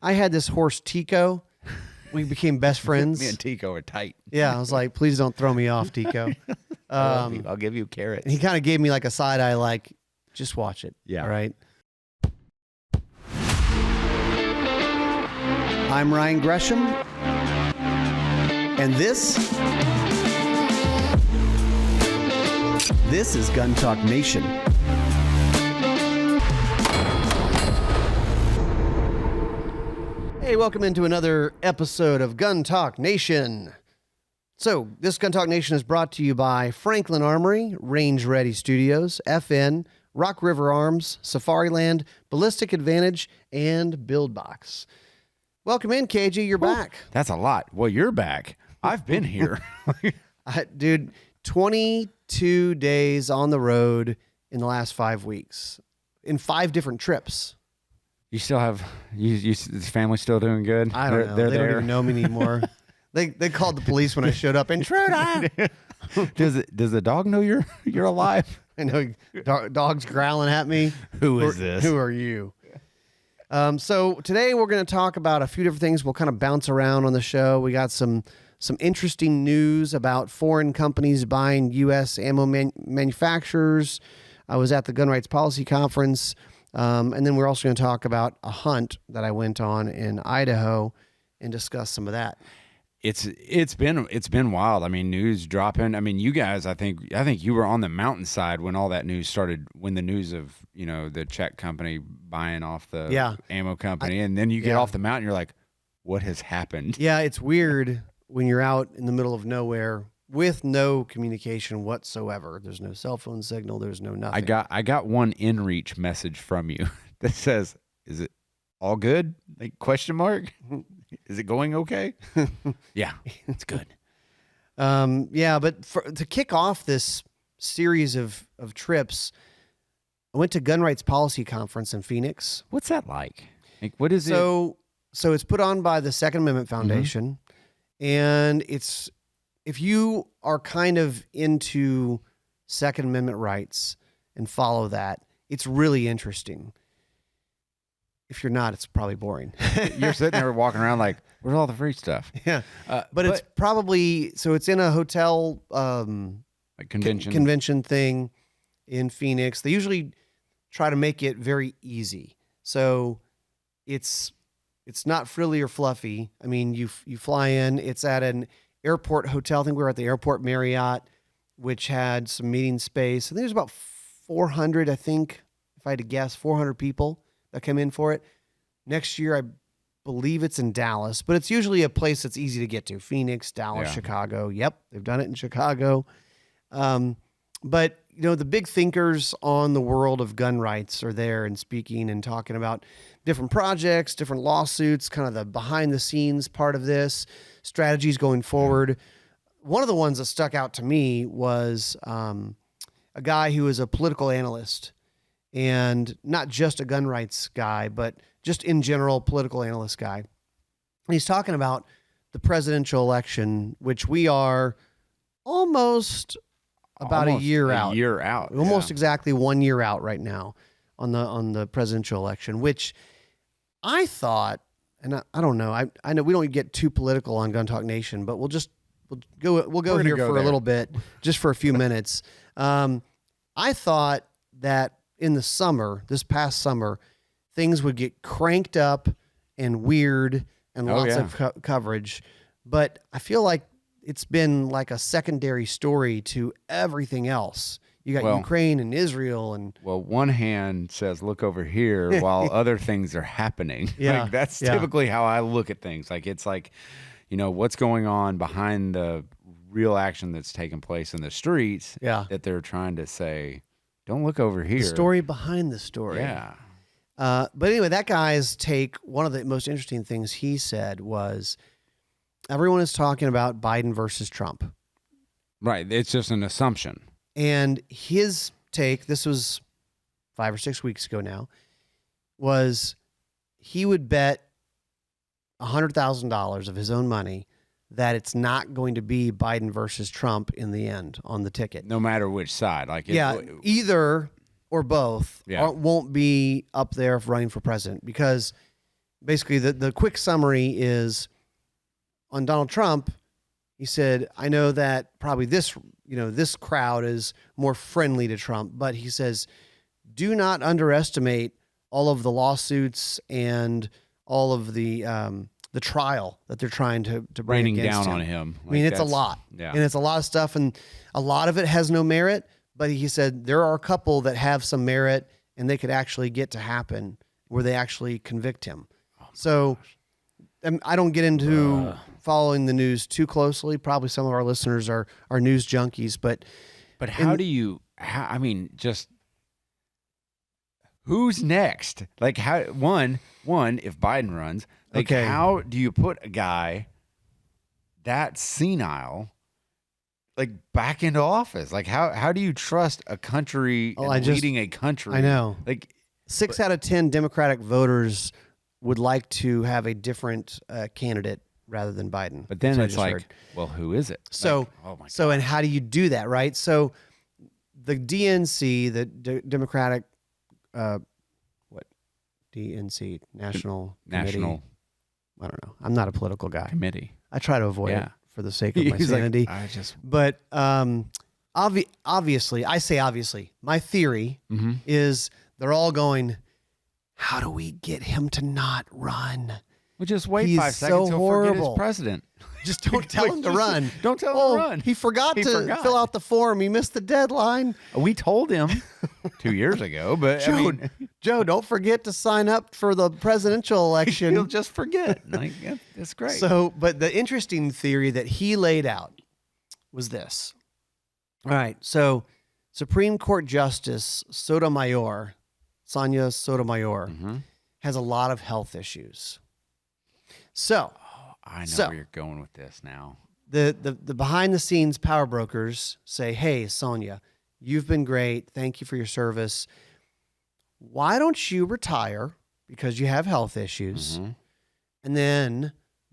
I had this horse, Tico. We became best friends. Me and Tico are tight. Yeah, I was like, please don't throw me off, Tico. I'll give you carrots. And he kind of gave me like a side eye, like, just watch it. Yeah. All right. I'm Ryan Gresham, and this is Gun Talk Nation. Hey, welcome into another episode of Gun Talk Nation. So, this Gun Talk Nation is brought to you by Franklin Armory, Range Ready Studios, FN, Rock River Arms, Safariland, Ballistic Advantage, and BuildBox. Welcome in, KG. You're back. That's a lot. Well, you're back. I've been here. Dude, 22 days on the road in the last 5 weeks in 5 different trips. You still have, the family still doing good? I don't know. They don't even know me anymore. They called the police when I showed up. Intruder! Does the dog know you're alive? I know dogs growling at me. Who is this? Who are you? So today we're going to talk about a few different things. We'll kind of bounce around on the show. We got some interesting news about foreign companies buying U.S. ammo manufacturers. I was at the Gun Rights Policy Conference, and then we're also going to talk about a hunt that I went on in Idaho and discuss some of that. It's been wild. I mean, news dropping. I mean, you guys, I think you were on the mountainside when all that news started, when the news of, the Czech company buying off the ammo company. And then you get off the mountain, you're like, what has happened? Yeah, it's weird when you're out in the middle of nowhere with no communication whatsoever. There's no cell phone signal. There's no nothing. I got one inReach message from you that says, is it all good? Like, question mark? Is it going okay? Yeah, it's good. But to kick off this series of trips, I went to Gun Rights Policy Conference in Phoenix. What's that like? Like, what is it? So it's put on by the Second Amendment Foundation, and it's, if you are kind of into Second Amendment rights and follow that, it's really interesting. If you're not, it's probably boring. You're sitting there walking around like, where's all the free stuff? Yeah. But it's probably, so it's in a hotel a convention thing in Phoenix. They usually try to make it very easy. So it's not frilly or fluffy. I mean, you fly in, it's at an airport hotel. I think we were at the Airport Marriott, which had some meeting space. I think there's about 400, if I had to guess, 400 people that come in for it. Next year, I believe it's in Dallas, but it's usually a place that's easy to get to. Phoenix, Dallas, Chicago. Yep, they've done it in Chicago. But, the big thinkers on the world of gun rights are there and speaking and talking about different projects, different lawsuits, kind of the behind-the-scenes part of this, strategies going forward. One of the ones that stuck out to me was a guy who is a political analyst, and not just a gun rights guy, but just in general, political analyst guy. And he's talking about the presidential election, which we are almost a year out. Almost exactly 1 year out right now on the presidential election, which I thought, and I don't know, I know we don't get too political on Gun Talk Nation, but we'll go here for a little bit, just for a few minutes. I thought that in the summer, this past summer, things would get cranked up and weird and lots of coverage. But I feel like it's been like a secondary story to everything else. You got Ukraine and Israel and... Well, one hand says, look over here, while other things are happening. Yeah. Like, that's typically how I look at things. Like, it's like, what's going on behind the real action that's taking place in the streets that they're trying to say, don't look over here. The story behind the story. Yeah. But anyway, that guy's take, one of the most interesting things he said was, everyone is talking about Biden versus Trump. Right. It's just an assumption. And his take, this was 5 or 6 weeks ago now, was he would bet $100,000 of his own money that it's not going to be Biden versus Trump in the end on the ticket. No matter which side. Either or both won't be up there running for president, because basically the quick summary is on Donald Trump. He said, I know that probably this crowd is more friendly to Trump, but he says, do not underestimate all of the lawsuits and all of the trial that they're trying to bring raining against down him. on him. I mean, it's a lot. Yeah. And it's a lot of stuff, and a lot of it has no merit, but he said there are a couple that have some merit and they could actually get to happen where they actually convict him. So I don't get into following the news too closely. Probably some of our listeners are news junkies, but how do you, I mean, just who's next? Like how, one, if Biden runs, like how do you put a guy that senile, like back into office? Like how do you trust a country leading a country? I know. Like 6 out of 10 Democratic voters would like to have a different candidate rather than Biden. But then it's like, well, who is it? So, like, oh my so, and how do you do that, right? So the DNC, the Democratic, DNC, National, National, I don't know. I'm not a political guy. Committee. I try to avoid it for the sake of my sanity. But obviously, my theory is they're all going, how do we get him to not run? Well, just wait He's 5 seconds. so He'll forget his horrible. president. Just don't tell him to run. Don't tell him to run. He forgot to fill out the form. He missed the deadline. We told him 2 years ago, but Joe, don't forget to sign up for the presidential election. He'll just forget. Like, that's great. So, but the interesting theory that he laid out was this. All right. So Supreme Court Justice Sonia Sotomayor has a lot of health issues. So I know where you're going with this now. The behind the scenes power brokers say, hey, Sonia, you've been great. Thank you for your service. Why don't you retire because you have health issues? And then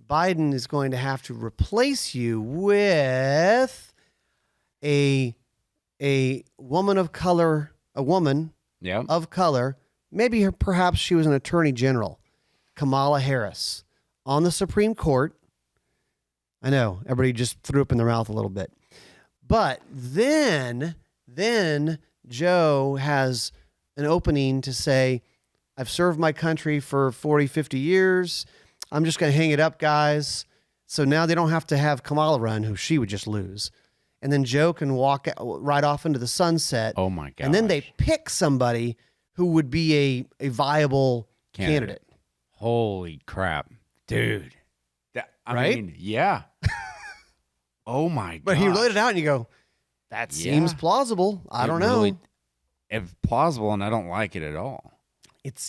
Biden is going to have to replace you with a woman of color, of color. Maybe perhaps she was an attorney general, Kamala Harris, on the Supreme Court. I know everybody just threw up in their mouth a little bit, but then Joe has an opening to say, I've served my country for 40, 50 years. I'm just going to hang it up, guys. So now they don't have to have Kamala run, who she would just lose. And then Joe can walk right off into the sunset. Oh my God. And then they pick somebody who would be a viable candidate. Holy crap. Dude. I mean, yeah. Oh my God. But he laid it out and you go, that seems plausible. I don't know. Really, it's plausible, and I don't like it at all.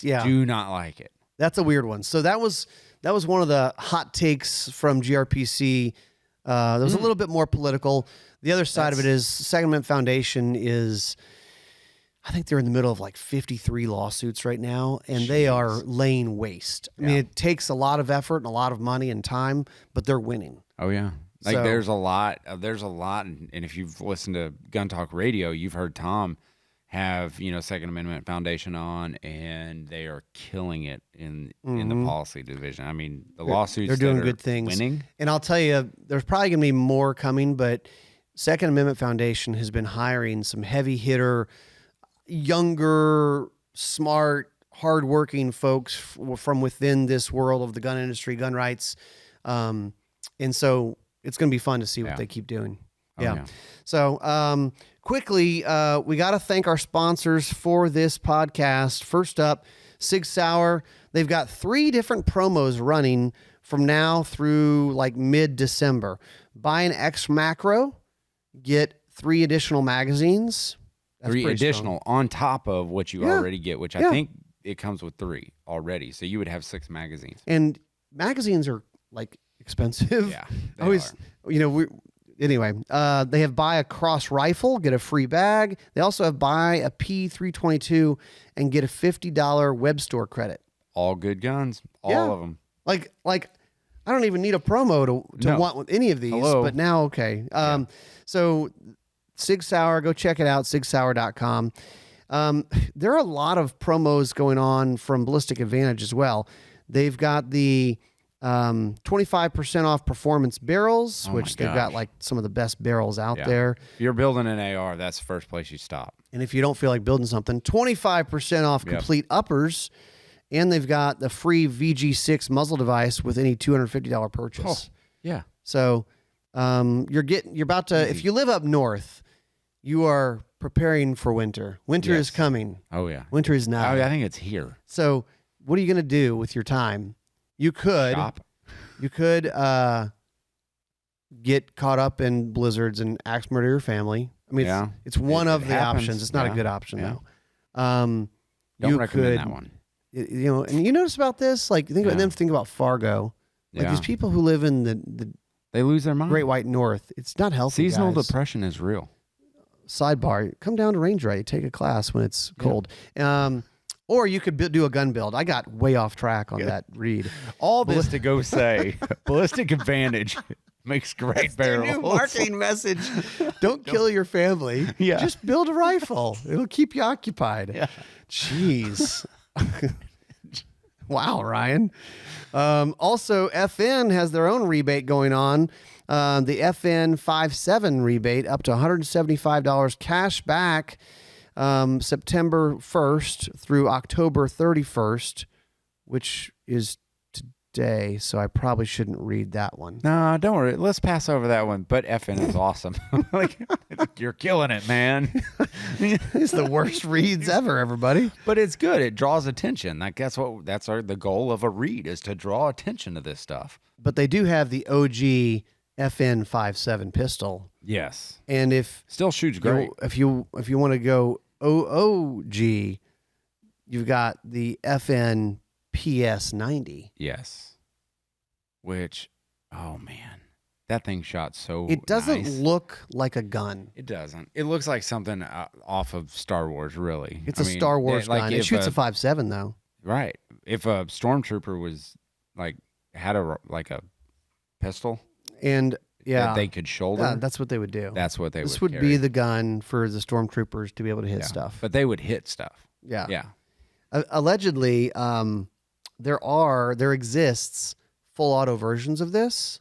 Do not like it. That's a weird one. So that was one of the hot takes from GRPC. That was a little bit more political. The other side of it is Second Amendment Foundation is, I think they're in the middle of like 53 lawsuits right now, and they are laying waste. I mean, it takes a lot of effort and a lot of money and time, but they're winning. Oh yeah. Like there's a lot, and if you've listened to Gun Talk Radio, you've heard Tom have, Second Amendment Foundation on, and they are killing it in the policy division. I mean, the lawsuits, they're doing good things. Winning. And I'll tell you, there's probably going to be more coming, but Second Amendment Foundation has been hiring some heavy hitter, younger, smart, hardworking folks from within this world of the gun industry, gun rights. And so it's going to be fun to see what they keep doing. So quickly, we got to thank our sponsors for this podcast. First up, Sig Sauer. They've got 3 different promos running from now through like mid-December. Buy an X Macro, get 3 additional magazines. That's 3 additional strong. On top of what you already get, which I think it comes with 3 already. So you would have 6 magazines. And magazines are like expensive. Yeah. Always, anyway, they have buy a cross rifle, get a free bag. They also have buy a P322 and get a $50 web store credit. All good guns. All of them. Like I don't even need a promo to want with any of these, but now, okay. So Sig Sauer, go check it out, sigsauer.com. There are a lot of promos going on from Ballistic Advantage as well. They've got the 25% off performance barrels, which they've got like some of the best barrels out there. If you're building an AR, that's the first place you stop. And if you don't feel like building something, 25% off complete uppers. And they've got the free VG6 muzzle device with any $250 purchase. Oh, yeah. So you're about to, if you live up north, you are preparing for winter. Winter is coming. Oh, yeah. Winter is now. I think it's here. So what are you going to do with your time? You could Shop. You could get caught up in blizzards and axe murder your family. I mean, it's one of the options. It's not a good option though. Don't recommend that one. You know, and you notice about this, like think about Fargo. Like these people who live in the they lose their mind. Great White North. It's not healthy. Seasonal depression is real. Sidebar: come down to Range Ride, take a class when it's cold. Or you could do a gun build. I got way off track on that read. All this to go say, Ballistic Advantage makes great barrels. Their new marketing message. Don't kill your family. Yeah. Just build a rifle. It'll keep you occupied. Yeah. Jeez. Wow, Ryan. Also, FN has their own rebate going on. The FN 5.7 rebate up to $175 cash back. September 1st through October 31st, which is today, so I probably shouldn't read that one. No, don't worry. Let's pass over that one. But FN is awesome. Like, you're killing it, man. It's the worst reads ever, everybody. But it's good. It draws attention. Like that's the goal of a read is to draw attention to this stuff. But they do have the OG FN 5.7 pistol. Yes, and if still shoots great. If you want to go OOG, you've got the FN PS90. Yes. Which, oh man, that thing shot so It doesn't nice. Look like a gun. It doesn't. It looks like something off of Star Wars, really. It's a Star Wars gun. It shoots a 5.7 though. Right. If a stormtrooper was had a pistol and that they could shoulder, that's what they would do. That's what they would. This would be the gun for the stormtroopers to be able to hit stuff. But they would hit stuff. Yeah. Yeah. Allegedly, there exists full auto versions of this.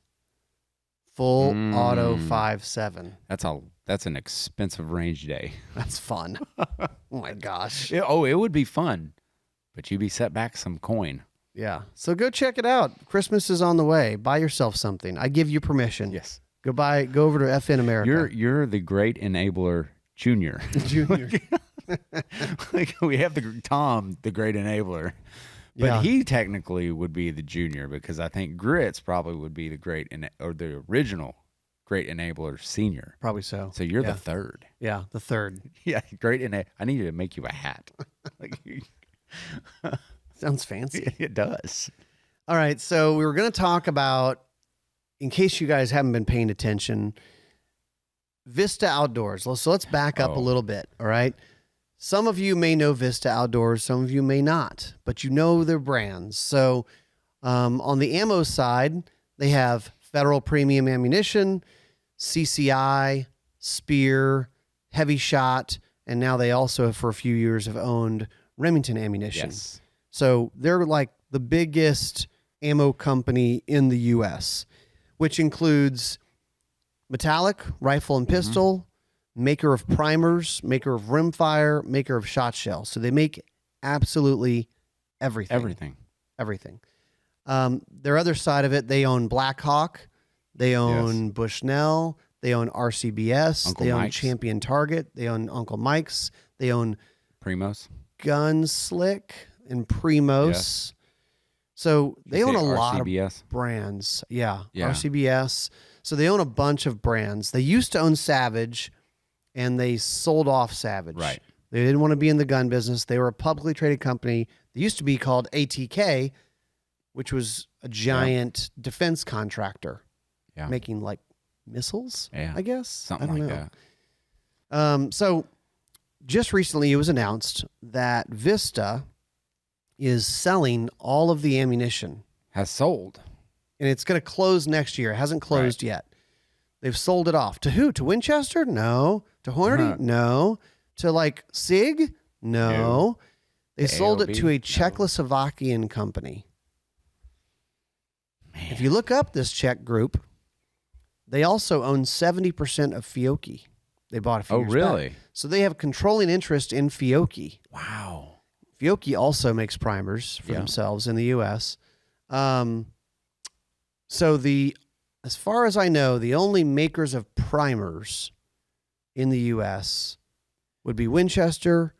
Full auto 5.7. That's an expensive range day. That's fun. Oh my gosh. It would be fun, but you'd be set back some coin. Yeah. So go check it out. Christmas is on the way. Buy yourself something. I give you permission. Yes. Go over to FN America. You're the great enabler junior. Junior. Like we have Tom, the great enabler. But he technically would be the junior because I think Grits probably would be the the original great enabler senior. Probably so. So you're the third. Yeah, the third. Yeah, great I need to make you a hat. Sounds fancy. It does. All right, so we were going to talk about, in case you guys haven't been paying attention, Vista Outdoors. So let's back up a little bit, all right? Some of you may know Vista Outdoors, some of you may not, but you know their brands. So on the ammo side, they have Federal Premium Ammunition, CCI, Spear, Heavy Shot, and now they also, for a few years, have owned Remington Ammunition. Yes. So they're like the biggest ammo company in the U.S., which includes Metallic, Rifle and Pistol, maker of primers, maker of rimfire, maker of shot shell. So they make absolutely everything. Everything. Their other side of it, they own Blackhawk, they own Bushnell, they own RCBS, Uncle they own Mike's. Champion Target, they own Uncle Mike's, they own Primos. Gunslick and Primos. Yes. So they own a lot RCBS? of brands. Yeah, RCBS. So they own a bunch of brands. They used to own Savage, and they sold off Savage. Right. They didn't want to be in the gun business. They were a publicly traded company. They used to be called ATK, which was a giant defense contractor making like missiles, I guess. Something like that. So just recently it was announced that Vista is selling all of the ammunition. Has sold. And it's going to close next year. It hasn't closed yet. They've sold it off. To who? To Winchester? No. To Hornady? No. To like SIG? No. They sold it to a Czechoslovakian company. If you look up this Czech group, they also own 70% of Fiocchi. They bought a few years really? back. So they have controlling interest in Fiocchi. Wow. Fiocchi also makes primers for themselves in the U.S. So as far as I know, the only makers of primers in the U.S. would be Winchester,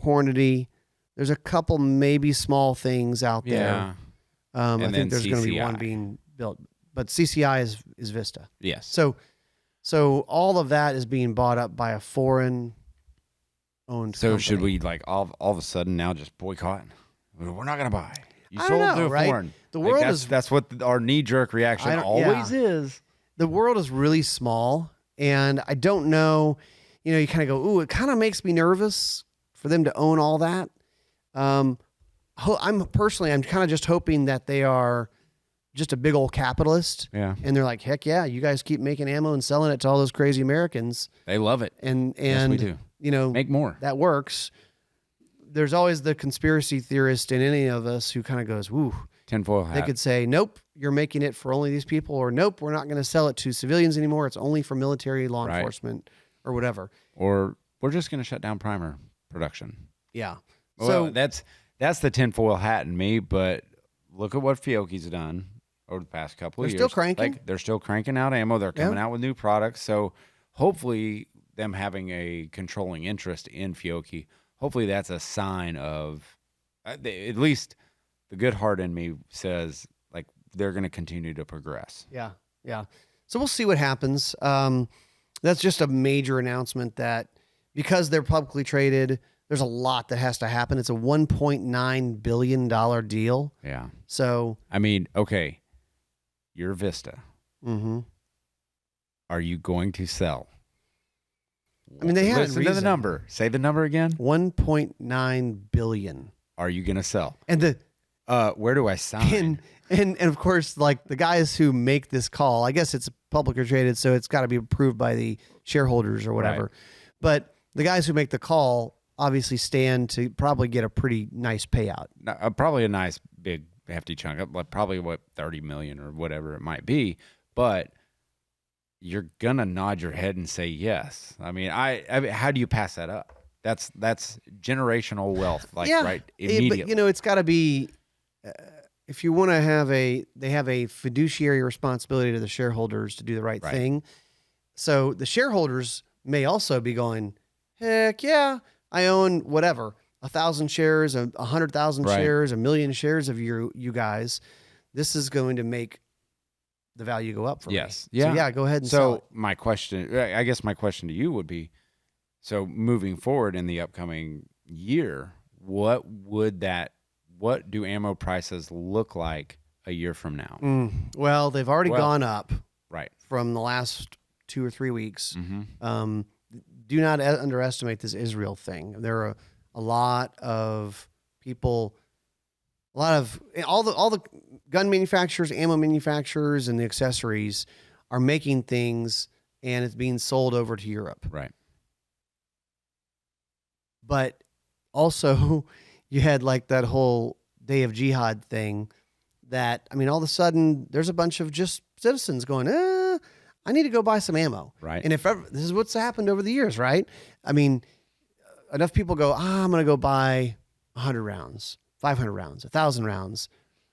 Hornady. There's a couple maybe small things out there. I think there's going to be one being built, but CCI is Vista. Yes. So all of that is being bought up by a foreign owned company. Should we like all of a sudden now just boycott? We're not going to buy. You I sold don't know, to a right? foreign. The world that's what our knee jerk reaction always is. The world is really small, and I don't know. You kind of go, ooh, it kind of makes me nervous for them to own all that. I'm kind of just hoping that they are just a big old capitalist. Yeah. And they're like, heck yeah, you guys keep making ammo and selling it to all those crazy Americans. They love it. And yes, we do. Make more. That works. There's always the conspiracy theorist in any of us who kind of goes, woo. Tinfoil hat. They could say, nope, you're making it for only these people, or nope, we're not going to sell it to civilians anymore. It's only for military, law enforcement, or whatever. Or we're just going to shut down primer production. Yeah. Well, that's the tinfoil hat in me, but look at what Fiocchi's done over the past couple of years. They're still cranking. They're still cranking out ammo. They're coming out with new products. So hopefully them having a controlling interest in Fiocchi, hopefully that's a sign of, at least the good heart in me says, like, they're going to continue to progress. Yeah. Yeah. So we'll see what happens. That's just a major announcement that because they're publicly traded, there's a lot that has to happen. It's a $1.9 billion deal. Yeah. So, I mean, okay, you're Vista. Mm-hmm. Are you going to sell? I mean, they had Listen to the number. Say the number again. $1.9 billion. Are you going to sell? And where do I sign? And of course, like the guys who make this call, I guess it's publicly traded, so it's got to be approved by the shareholders or whatever. Right. But the guys who make the call obviously stand to probably get a pretty nice payout. Probably a nice big hefty chunk, like probably what 30 million or whatever it might be. But you're gonna nod your head and say yes. I mean, I mean, how do you pass that up? That's generational wealth, right immediately. But it's got to be. If you want to they have a fiduciary responsibility to the shareholders to do the right thing. So the shareholders may also be going, heck yeah, I own whatever, 1,000 shares, 100,000 shares, 1 million shares of you guys. This is going to make the value go up for me. Yeah. So yeah, go ahead and sell it. My question to you would be, so moving forward in the upcoming year, what do ammo prices look like a year from now? Well, they've already gone up from the last 2 or 3 weeks. Mm-hmm. Do not underestimate this Israel thing. There are a lot of people, all the gun manufacturers, ammo manufacturers, and the accessories are making things, and it's being sold over to Europe. Right. But also, you had like that whole Day of Jihad thing that, I mean, all of a sudden there's a bunch of just citizens going, I need to go buy some ammo. Right. And this is what's happened over the years, right? I mean, enough people go, I'm going to go buy 100 rounds, 500 rounds, 1,000 rounds.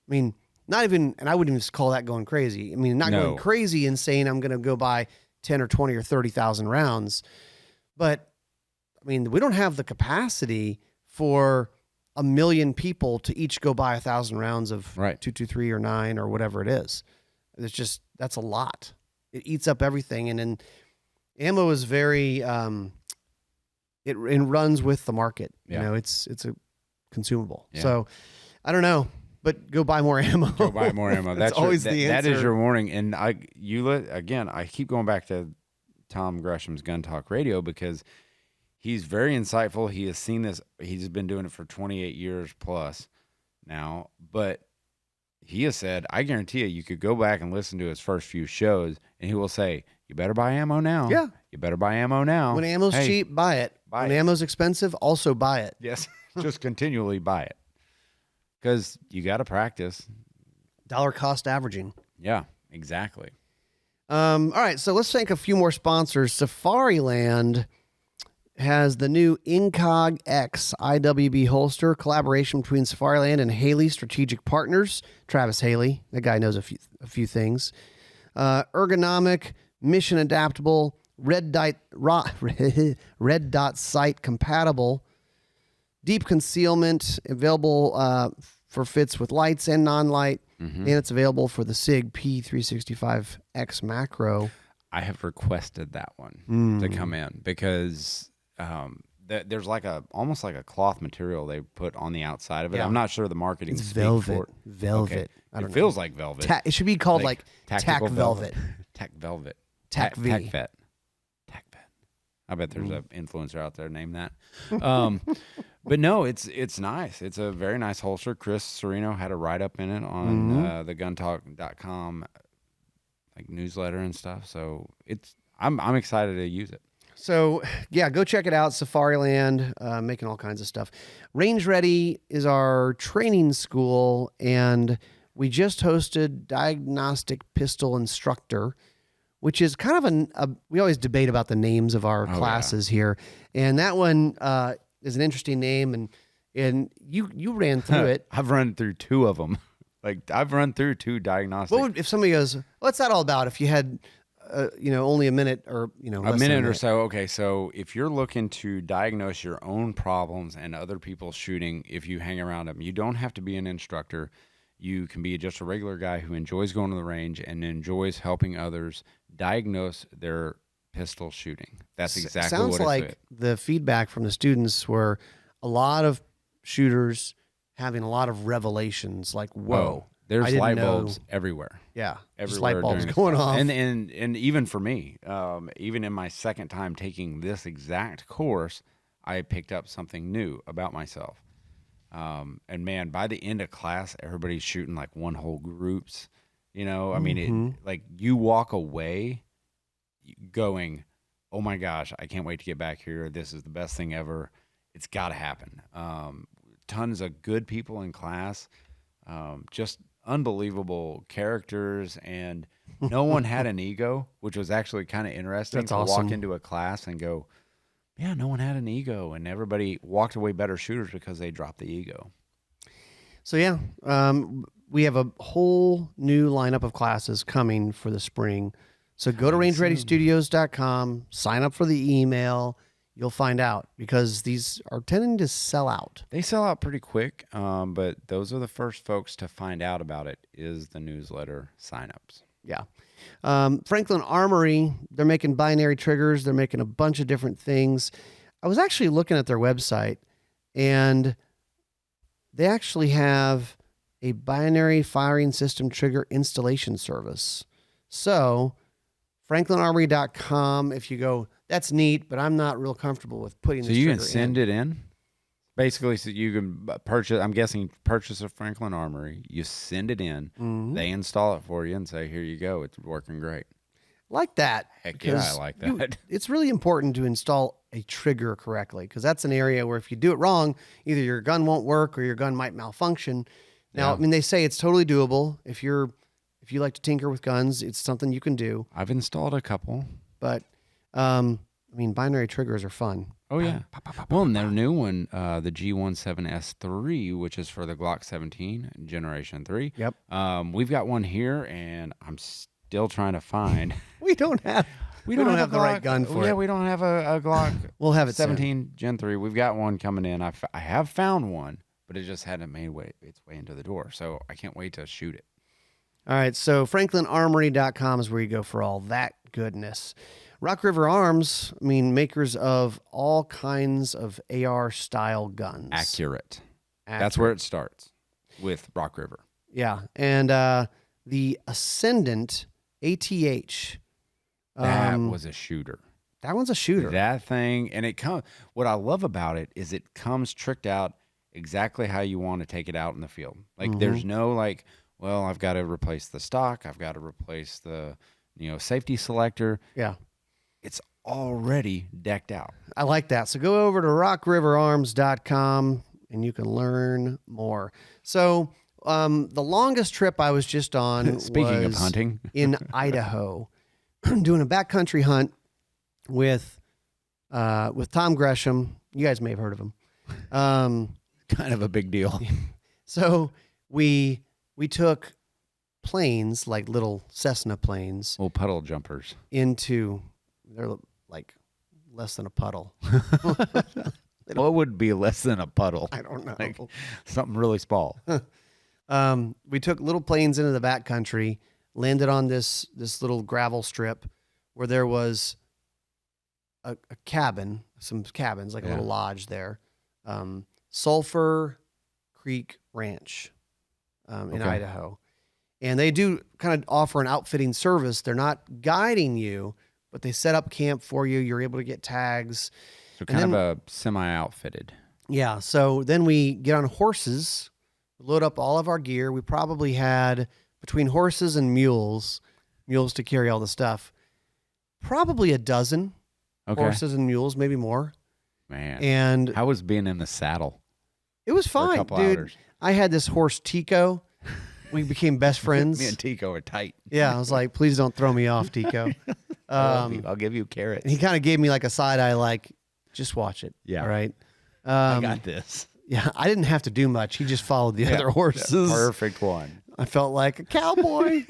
I mean, not even, and I wouldn't even call that going crazy. I mean, not going crazy and saying I'm going to go buy 10 or 20 or 30,000 rounds. But I mean, we don't have the capacity for 1 million people to each go buy 1,000 rounds of 223 or 9 or whatever it is. That's a lot. It eats up everything. And then ammo is very, it runs with the market. Yeah. It's a consumable. Yeah. So I don't know, but go buy more ammo. Go buy more ammo. That's always the answer. That is your warning. And I keep going back to Tom Gresham's Gun Talk Radio because he's very insightful. He has seen this. He's been doing it for 28 years plus now. But he has said, I guarantee you could go back and listen to his first few shows, and he will say, you better buy ammo now. Yeah. You better buy ammo now. When ammo's cheap, buy it. When ammo's expensive, also buy it. Yes. Just continually buy it. Because you got to practice. Dollar cost averaging. Yeah, exactly. All right, so let's thank a few more sponsors. Safariland has the new Incog X IWB holster, collaboration between Safariland and Haley Strategic Partners. Travis Haley, that guy knows a few things. Ergonomic, mission adaptable, red dot sight compatible, deep concealment, available for fits with lights and non-light, and it's available for the SIG P365X macro. I have requested that one to come in because there's almost like a cloth material they put on the outside of it. Yeah. I'm not sure the marketing. It's velvet. Velvet. Okay. It feels like velvet. It should be called like tack velvet. Tack velvet. Tack V. Tack vet. Tack vet. I bet there's an influencer out there named that. But no, it's nice. It's a very nice holster. Chris Serino had a write-up in it on the guntalk.com like newsletter and stuff. So I'm excited to use it. So yeah, go check it out. Safariland, making all kinds of stuff. Range Ready is our training school, and we just hosted Diagnostic Pistol Instructor, which is kind of we always debate about the names of our classes here. And that one is an interesting name, and you ran through it. I've run through two of them. Like I've run through two diagnostic. If somebody goes, what's that all about? If you had, only a minute or, a minute or so. Okay. So if you're looking to diagnose your own problems and other people's shooting, if you hang around them, you don't have to be an instructor. You can be just a regular guy who enjoys going to the range and enjoys helping others diagnose their pistol shooting. That's exactly what sounds like. The feedback from the students were a lot of shooters having a lot of revelations. Like, whoa, there's light bulbs everywhere. Yeah, everywhere. Light bulbs going off. And even for me, even in my second time taking this exact course, I picked up something new about myself. And man, by the end of class, everybody's shooting like one whole groups. I mean, like you walk away going, oh my gosh, I can't wait to get back here. This is the best thing ever. It's got to happen. Tons of good people in class, just unbelievable characters, and no one had an ego, which was actually kind of interesting. That's awesome. Walk into a class and go, yeah, no one had an ego, and everybody walked away better shooters because they dropped the ego. So yeah, we have a whole new lineup of classes coming for the spring. So go to rangereadystudios.com, sign up for the email. You'll find out, because these are tending to sell out. They sell out pretty quick, but those are the first folks to find out about it is the newsletter signups. Yeah. Franklin Armory, they're making binary triggers. They're making a bunch of different things. I was actually looking at their website, and they actually have a binary firing system trigger installation service. So franklinarmory.com, if you go, that's neat, but I'm not real comfortable with putting this trigger in. So you can send it in? Basically, so you can purchase, I'm guessing, purchase a Franklin Armory. You send it in. They install it for you and say, here you go. It's working great. Like that. Heck yeah, I like that. It's really important to install a trigger correctly, because that's an area where if you do it wrong, either your gun won't work or your gun might malfunction. Now, I mean, they say it's totally doable. If you like to tinker with guns, it's something you can do. I've installed a couple. But, I mean, binary triggers are fun. Oh, yeah. Well, and their new one, the G17S3, which is for the Glock 17 Generation 3. Yep. We've got one here, and I'm still trying to find. We don't have the right gun for it. Yeah, we don't have a Glock. We'll have it 17 soon. Gen 3. We've got one coming in. I have found one, but it just hadn't made its way into the door. So I can't wait to shoot it. All right. So franklinarmory.com is where you go for all that goodness. Rock River Arms, I mean, makers of all kinds of AR-style guns. Accurate. That's where it starts, with Rock River. Yeah. And the Ascendant ATH. That was a shooter. That one's a shooter. That thing, and what I love about it is it comes tricked out exactly how you want to take it out in the field. Like, there's no, like, well, I've got to replace the stock. I've got to replace the, safety selector. Yeah. It's already decked out. I like that. So go over to rockriverarms.com and you can learn more. So The longest trip I was just on Speaking of was hunting. in Idaho, doing a backcountry hunt with Tom Gresham. You guys may have heard of him. Kind of a big deal. So we took planes, like little Cessna planes, Little puddle jumpers. they're like less than a puddle. What would be less than a puddle? I don't know. Like something really small. We took little planes into the backcountry, landed on this little gravel strip where there was a cabin, some cabins, like a little lodge there. Sulphur Creek Ranch in Idaho. And they do kind of offer an outfitting service. They're not guiding you, but they set up camp for you. You're able to get tags. So kind of a semi-outfitted. Yeah. So then we get on horses, load up all of our gear. We probably had, between horses and mules to carry all the stuff, probably a dozen horses and mules, maybe more. Man. And how was being in the saddle? It was fine, dude. Hours? I had this horse, Tico. We became best friends. Me and Tico are tight. Yeah, I was like, please don't throw me off, Tico. I'll give you carrots. And he kind of gave me like a side eye, like, just watch it. Yeah. All right. I got this. Yeah, I didn't have to do much. He just followed the other horses. Perfect one. I felt like a cowboy.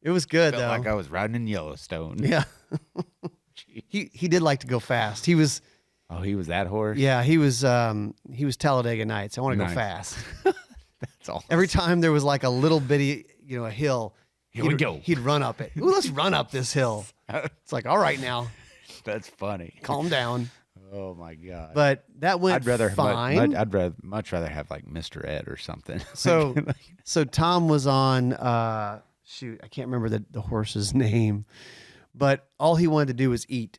It was good, though. Like I was riding in Yellowstone. Yeah. He did like to go fast. He was. Oh, he was that horse? Yeah, he was Talladega Nights. I want to go fast. That's awesome. Every time there was like a little bitty, a hill. Here we go. He'd run up it. Ooh, let's run up this hill. It's like, all right now. That's funny. Calm down. Oh my God. But that went fine. I'd much rather have like Mr. Ed or something. So Tom was on shoot, I can't remember the horse's name, but all he wanted to do was eat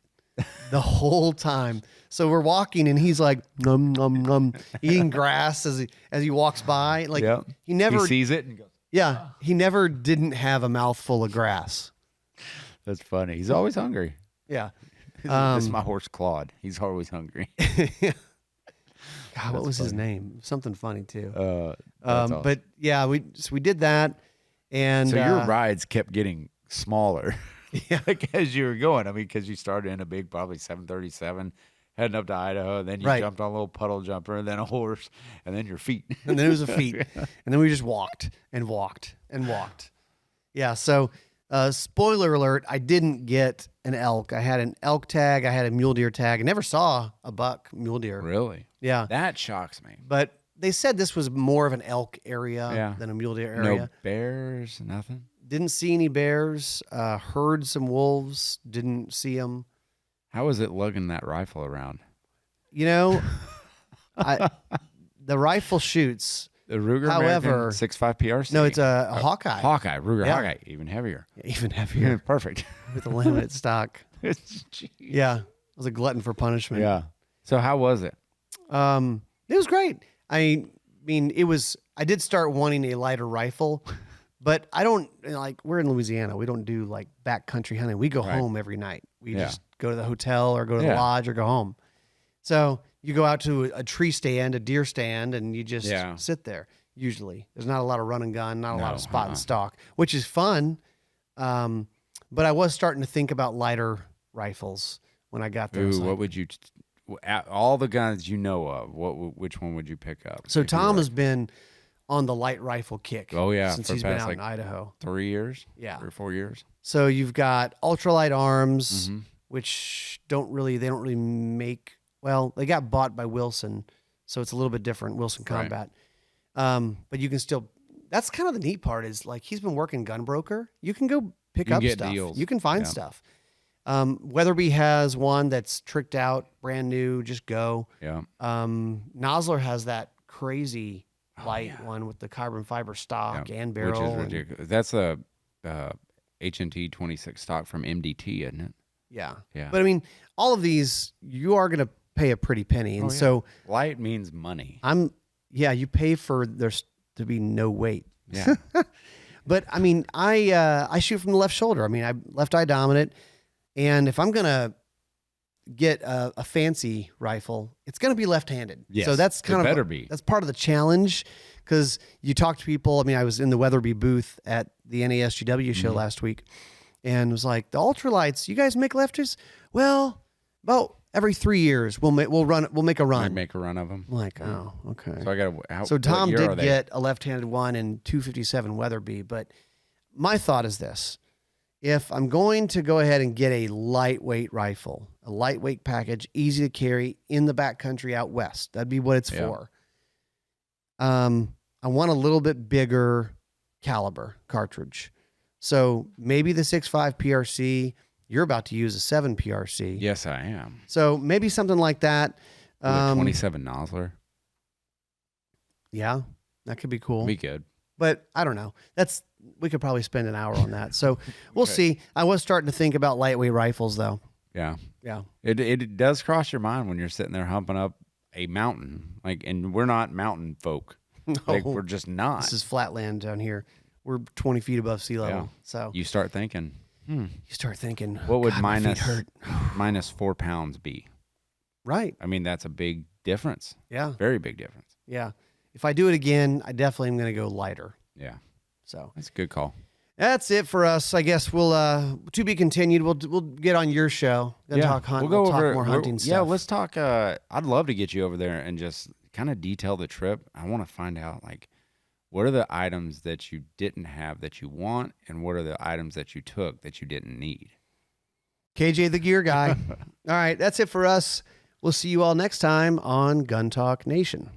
the whole time. So we're walking and he's like nom nom nom, eating grass as he walks by. Like he sees it and goes. Yeah, he never didn't have a mouthful of grass. That's funny. He's always hungry. Yeah. This is my horse Claude. He's always hungry. God, what was his name? Something funny too. Awesome. But yeah, we did that, and so your rides kept getting smaller. Yeah, like as you were going. I mean, because you started in a big, probably 737, heading up to Idaho, and then you jumped on a little puddle jumper, and then a horse, and then your feet, and then it was a feet, and then we just walked and walked and walked. Yeah. So, spoiler alert: I didn't get an elk. I had an elk tag. I had a mule deer tag. I never saw a buck mule deer. Really? Yeah. That shocks me. But they said this was more of an elk area than a mule deer area. No bears, nothing. Didn't see any bears. Heard some wolves. Didn't see them. How was it lugging that rifle around? The rifle shoots. The Ruger, however, 6.5 PRC. No, it's a Hawkeye. Hawkeye, Ruger Hawkeye, even heavier. Yeah, even heavier. Perfect. With a limited stock. Yeah, I was a glutton for punishment. Yeah. So how was it? It was great. I mean, I did start wanting a lighter rifle, but I don't, we're in Louisiana. We don't do backcountry hunting. We go home every night. We just go to the hotel or go to the lodge or go home. So you go out to a tree stand, a deer stand, and you just sit there. Usually there's not a lot of run and gun, not a lot of spot and stalk, which is fun. But I was starting to think about lighter rifles when I got there. Ooh, what would you, all the guns you know of, which one would you pick up? So Tom has been on the light rifle kick. Oh yeah. Since he's been out in Idaho. 3 years? Yeah. 3 or 4 years. So you've got ultralight arms, which they don't really make. Well, they got bought by Wilson, so it's a little bit different, Wilson Combat. But you can still, that's kind of the neat part is he's been working gun broker. You can go pick up stuff. Deals. You can find stuff. Weatherby has one that's tricked out, brand new, just go. Yeah. Nosler has that crazy light one with the carbon fiber stock and barrel. Which is ridiculous. That's a H&T 26 stock from MDT, isn't it? Yeah. Yeah. But I mean, all of these, you are going to pay a pretty penny. And so light means money. You pay for there to be no weight. Yeah. But I mean, I shoot from the left shoulder. I mean, I left eye dominant. And if I'm going to get a fancy rifle, it's going to be left-handed. Yes, so that's kind of better be. That's part of the challenge because you talk to people. I mean, I was in the Weatherby booth at the NASGW show last week, and it was like, the ultralights, you guys make lifters? Well, about every 3 years we'll make a run. I'd make a run of them. I'm like, oh, okay. So I got. So Tom did get a left-handed one in 257 Weatherby, but my thought is this: if I'm going to go ahead and get a lightweight rifle, a lightweight package, easy to carry in the backcountry out west, that'd be what it's for. I want a little bit bigger caliber cartridge. So maybe the 6.5 PRC. You're about to use a 7 PRC. Yes, I am. So maybe something like that. 27 Nosler. Yeah, that could be cool. Be good. But I don't know. We could probably spend an hour on that. So we'll see. I was starting to think about lightweight rifles, though. Yeah. Yeah. It does cross your mind when you're sitting there humping up a mountain. And we're not mountain folk. No, we're just not. This is flatland down here. We're 20 feet above sea level. Yeah. So you start thinking, You start thinking, what would God, my feet hurt. minus 4 pounds be? Right. I mean, that's a big difference. Yeah. Very big difference. Yeah. If I do it again, I definitely am going to go lighter. Yeah. So that's a good call. That's it for us. I guess we'll to be continued. We'll get on your show. Talk hunt. We'll talk more hunting stuff. Yeah, let's talk. I'd love to get you over there and just kind of detail the trip. I want to find out what are the items that you didn't have that you want, and what are the items that you took that you didn't need. KJ, the gear guy. All right, that's it for us. We'll see you all next time on Gun Talk Nation.